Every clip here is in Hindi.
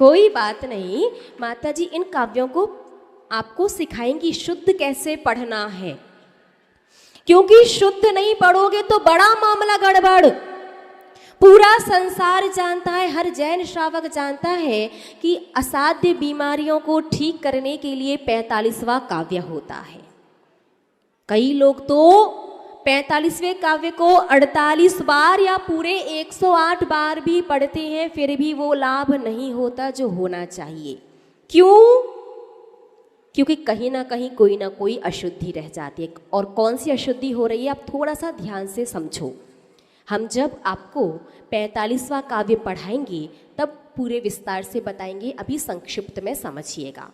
कोई बात नहीं माता जी, इन काव्यों को आपको सिखाएंगी शुद्ध कैसे पढ़ना है, क्योंकि शुद्ध नहीं पढ़ोगे तो बड़ा मामला गड़बड़। पूरा संसार जानता है, हर जैन श्रावक जानता है कि असाध्य बीमारियों को ठीक करने के लिए 45वां काव्य होता है। कई लोग तो 45वें काव्य को 48 बार या पूरे 108 बार भी पढ़ते हैं, फिर भी वो लाभ नहीं होता जो होना चाहिए। क्यों? क्योंकि कहीं ना कहीं कोई ना कोई अशुद्धि रह जाती है। और कौन सी अशुद्धि हो रही है आप थोड़ा सा ध्यान से समझो। हम जब आपको 45वां काव्य पढ़ाएंगे तब पूरे विस्तार से बताएंगे, अभी संक्षिप्त में समझिएगा।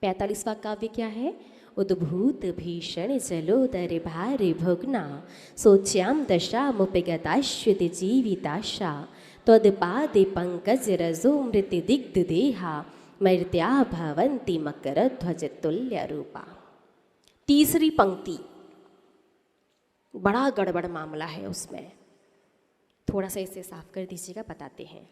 45वां काव्य क्या है? उद्भूत भीषण जलोदर भार भुग्ना सोच्याम दशा मुपगताश्वित जीविताशा त्वदपादे पंकज रजो मृत दिग्ध देहा मर्त्या भवन्ति मकर ध्वज तुल्य रूपा। तीसरी पंक्ति बड़ा गड़बड़ मामला है, उसमें थोड़ा सा इसे साफ कर दीजिएगा, बताते हैं।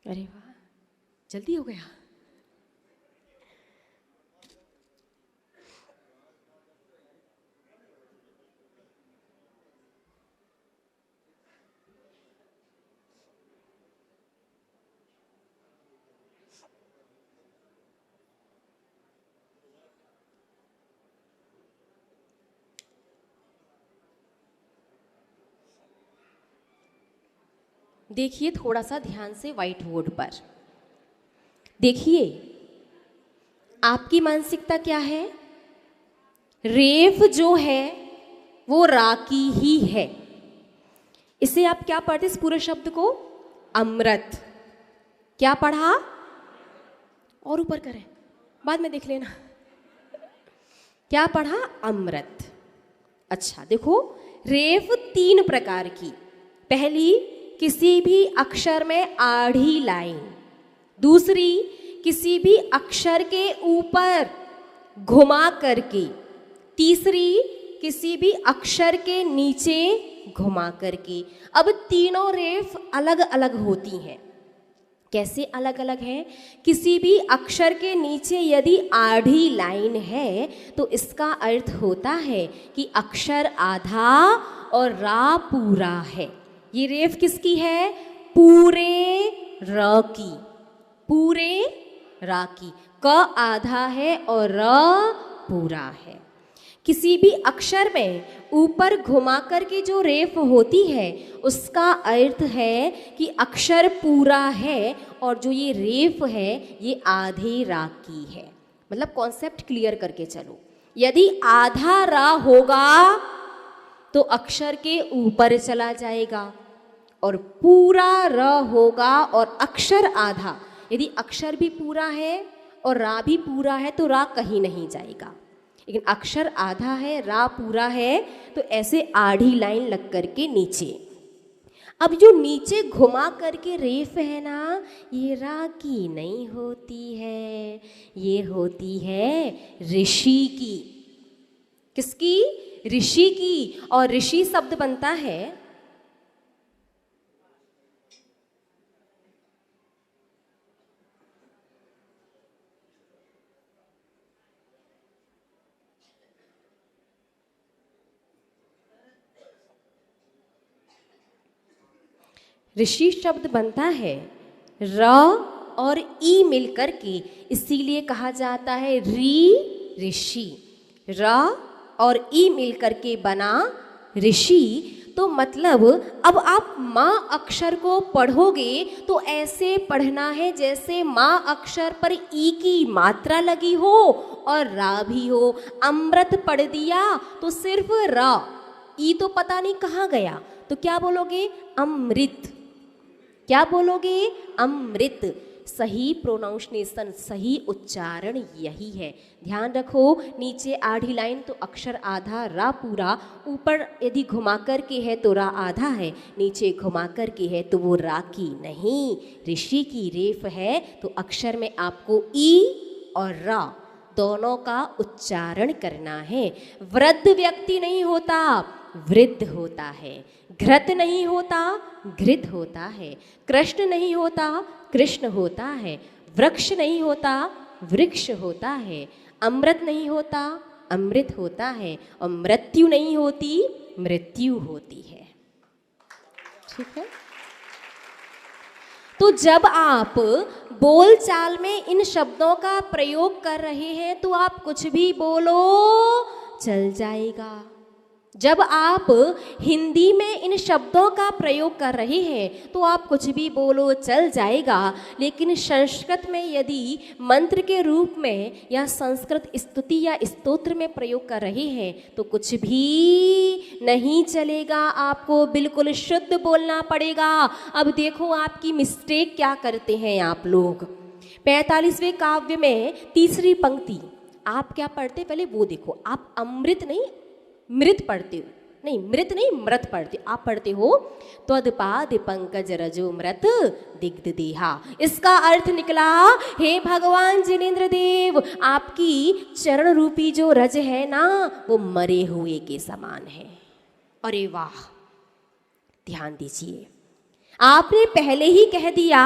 अरे वाह, जल्दी हो गया। देखिए थोड़ा सा ध्यान से व्हाइट बोर्ड पर देखिए, आपकी मानसिकता क्या है? रेफ जो है वो रा की ही है। इसे आप क्या पढ़ते इस पूरे शब्द को? अमृत। क्या पढ़ा? और ऊपर करें, बाद में देख लेना। क्या पढ़ा? अमृत। अच्छा देखो, रेफ 3 प्रकार की। पहली, किसी भी अक्षर में आड़ी लाइन। दूसरी, किसी भी अक्षर के ऊपर घुमा करके। तीसरी, किसी भी अक्षर के नीचे घुमा करके। अब तीनों रेफ अलग अलग होती हैं। कैसे अलग अलग हैं? किसी भी अक्षर के नीचे यदि आड़ी लाइन है तो इसका अर्थ होता है कि अक्षर आधा और रा पूरा है। ये रेफ किसकी है? पूरे र की, पूरे रा की। क आधा है और र पूरा है। किसी भी अक्षर में ऊपर घुमा कर के जो रेफ होती है उसका अर्थ है कि अक्षर पूरा है और जो ये रेफ है ये आधे रा की है। मतलब कॉन्सेप्ट क्लियर करके चलो। यदि आधा रा होगा तो अक्षर के ऊपर चला जाएगा, और पूरा र होगा और अक्षर आधा। यदि अक्षर भी पूरा है और रा भी पूरा है तो रा कहीं नहीं जाएगा, लेकिन अक्षर आधा है रा पूरा है तो ऐसे आड़ी लाइन लग करके नीचे। अब जो नीचे घुमा करके रेफ है ना, ये रा की नहीं होती है, ये होती है ऋषि की। किसकी? ऋषि की। और ऋषि शब्द बनता है ऋषि शब्द बनता है र और ई मिलकर के, इसीलिए कहा जाता है री ऋषि। र और ई मिलकर के बना ऋषि। तो मतलब अब आप माँ अक्षर को पढ़ोगे तो ऐसे पढ़ना है जैसे माँ अक्षर पर ई की मात्रा लगी हो और रा भी हो। अमृत पढ़ दिया तो सिर्फ रा, ई तो पता नहीं कहाँ गया, तो क्या बोलोगे? अमृत। क्या बोलोगे? अमृत। सही प्रोनाउंसिएशन, सही उच्चारण यही है। ध्यान रखो, नीचे आधी लाइन तो अक्षर आधा रा पूरा, ऊपर यदि घुमा कर के है तो रा आधा है, नीचे घुमा कर के है तो वो रा की नहीं, ऋषि की रेफ है। तो अक्षर में आपको ई और रा दोनों का उच्चारण करना है। वृद्ध व्यक्ति नहीं होता, वृद्ध होता है, घृत नहीं होता घृत होता है, कृष्ण नहीं होता कृष्ण होता है, वृक्ष नहीं होता वृक्ष होता है, अमृत नहीं होता अमृत होता है, और मृत्यु नहीं होती मृत्यु होती है। ठीक है। तो जब आप बोलचाल में इन शब्दों का प्रयोग कर रहे हैं तो आप कुछ भी बोलो चल जाएगा। जब आप हिंदी में इन शब्दों का प्रयोग कर रहे हैं तो आप कुछ भी बोलो चल जाएगा, लेकिन संस्कृत में यदि मंत्र के रूप में या संस्कृत स्तुति या स्तोत्र में प्रयोग कर रहे हैं तो कुछ भी नहीं चलेगा, आपको बिल्कुल शुद्ध बोलना पड़ेगा। अब देखो आपकी मिस्टेक क्या करते हैं आप लोग। 45वें काव्य में तीसरी पंक्ति आप क्या पढ़ते, पहले वो देखो। आप अमृत नहीं मृत पढ़ते हो, नहीं मृत नहीं मृत पढ़ते, आप पढ़ते हो त्वदपाद पंकज रजो मृत दिग्ध देहा। इसका अर्थ निकला, हे भगवान जिनेंद्र देव, आपकी चरण रूपी जो रज है ना वो मरे हुए के समान है। अरे वाह, ध्यान दीजिए, आपने पहले ही कह दिया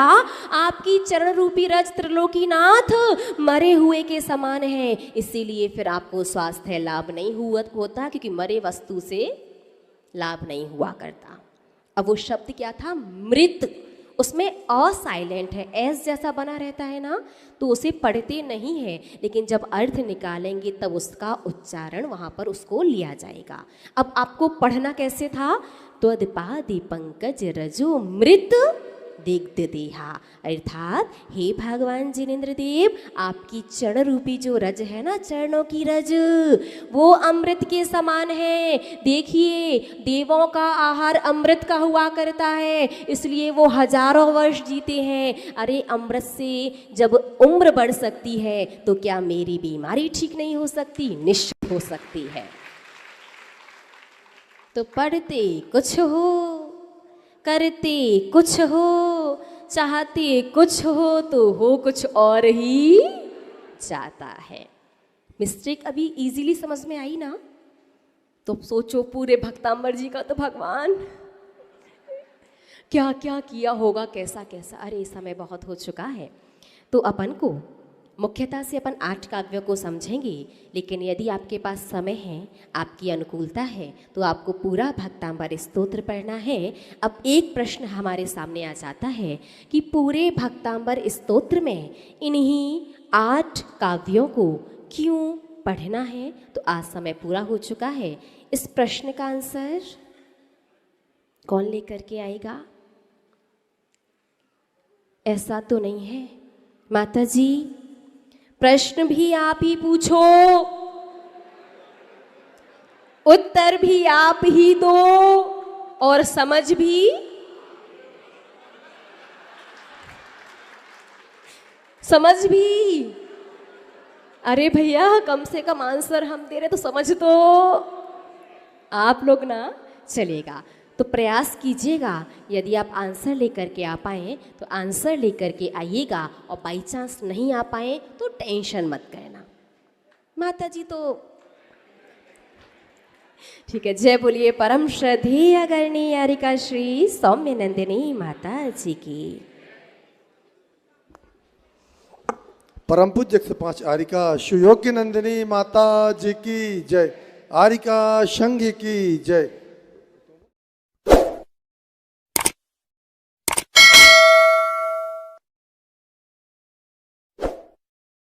आपकी चरण रूपी रज त्रिलोकीनाथ मरे हुए के समान है, इसीलिए फिर आपको स्वास्थ्य लाभ नहीं होता, क्योंकि मरे वस्तु से लाभ नहीं हुआ करता। अब वो शब्द क्या था, मृत, उसमें अ साइलेंट है, एस जैसा बना रहता है ना, तो उसे पढ़ते नहीं है, लेकिन जब अर्थ निकालेंगे तब उसका उच्चारण वहाँ पर उसको लिया जाएगा। अब आपको पढ़ना कैसे था, त्वदपादि पंकज रजो मृत दिग्ध देहा, अर्थात हे भगवान जिनेंद्र देव, आपकी चरण रूपी जो रज है ना, चरणों की रज, वो अमृत के समान है। देखिए देवों का आहार अमृत का हुआ करता है, इसलिए वो हजारों वर्ष जीते हैं। अरे अमृत से जब उम्र बढ़ सकती है तो क्या मेरी बीमारी ठीक नहीं हो सकती? निश्चित हो सकती है। तो पढ़ते कुछ हो, करते कुछ हो, चाहते कुछ हो, तो हो कुछ और ही जाता है। मिस्टेक अभी इजीली समझ में आई ना? तो सोचो पूरे भक्तांबर जी का तो भगवान क्या क्या किया होगा, कैसा कैसा। अरे समय बहुत हो चुका है, तो अपन को मुख्यतः से अपन 8 काव्यों को समझेंगे, लेकिन यदि आपके पास समय है, आपकी अनुकूलता है, तो आपको पूरा भक्तांबर स्तोत्र पढ़ना है। अब एक प्रश्न हमारे सामने आ जाता है कि पूरे भक्तांबर स्तोत्र में इन्हीं 8 काव्यों को क्यों पढ़ना है? तो आज समय पूरा हो चुका है। इस प्रश्न का आंसर कौन लेकर के आएगा? ऐसा तो नहीं है माता जी, प्रश्न भी आप ही पूछो, उत्तर भी आप ही दो, और समझ भी अरे भैया कम से कम आंसर हम दे रहे तो समझ तो आप लोग ना। चलेगा तो प्रयास कीजिएगा, यदि आप आंसर लेकर के आ पाएँ तो आंसर लेकर के आइएगा, और बाई चांस नहीं आ पाए तो टेंशन मत करना। माता जी तो ठीक है। जय बोलिए परम श्रद्धेय आदरणीय आरिका श्री सौम्य नंदिनी माता जी की। परम पूज्य 105 आरिका सुयोग्य नंदिनी माता जी की जय। आरिका संघ की जय।